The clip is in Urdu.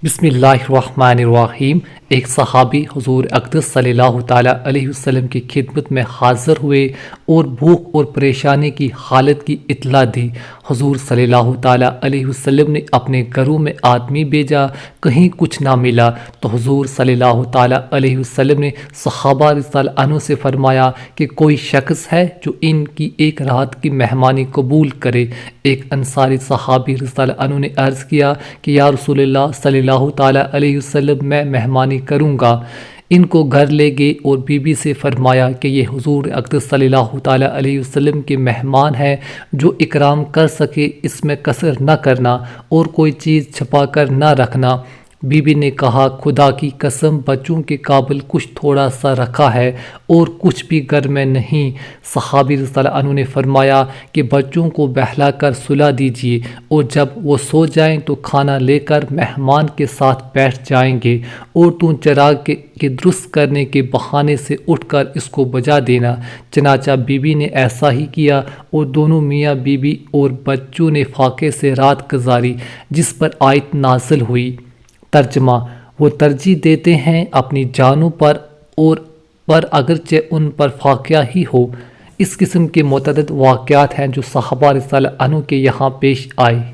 بسم اللہ الرحمن الرحیم۔ ایک صحابی حضور اقدس صلی اللہ تعالیٰ علیہ وسلم کی خدمت میں حاضر ہوئے اور بھوک اور پریشانی کی حالت کی اطلاع دی۔ حضور صلی اللہ تعالیٰ علیہ وسلم نے اپنے گھروں میں آدمی بھیجا، کہیں کچھ نہ ملا تو حضور صلی اللہ تعالیٰ علیہ وسلم نے صحابہ رضی اللہ عنہ سے فرمایا کہ کوئی شخص ہے جو ان کی ایک رات کی مہمانی قبول کرے۔ ایک انصاری صحابی رضی اللہ عنہ نے عرض کیا کہ یا رسول اللہ صلی اللہ تعالیٰ علیہ وسلم، میں مہمانی کروں گا۔ ان کو گھر لے گئے اور بی بی سے فرمایا کہ یہ حضور اقدس صلی اللہ تعالیٰ علیہ وسلم کے مہمان ہیں، جو اکرام کر سکے اس میں کسر نہ کرنا اور کوئی چیز چھپا کر نہ رکھنا۔ بی بی نے کہا خدا کی قسم، بچوں کے قابل کچھ تھوڑا سا رکھا ہے اور کچھ بھی گھر میں نہیں۔ صحابی رضی اللہ عنہ نے فرمایا کہ بچوں کو بہلا کر سلا دیجیے اور جب وہ سو جائیں تو کھانا لے کر مہمان کے ساتھ بیٹھ جائیں گے اور تو چراغ کے درست کرنے کے بہانے سے اٹھ کر اس کو بجھا دینا۔ چنانچہ بی بی نے ایسا ہی کیا اور دونوں میاں بی بی اور بچوں نے فاقے سے رات گزاری، جس پر آیت نازل ہوئی۔ ترجمہ: وہ ترجیح دیتے ہیں اپنی جانوں پر اگرچہ ان پر فاقہ ہی ہو۔ اس قسم کے متعدد واقعات ہیں جو صحابہ رضی اللہ عنہ کے یہاں پیش آئے۔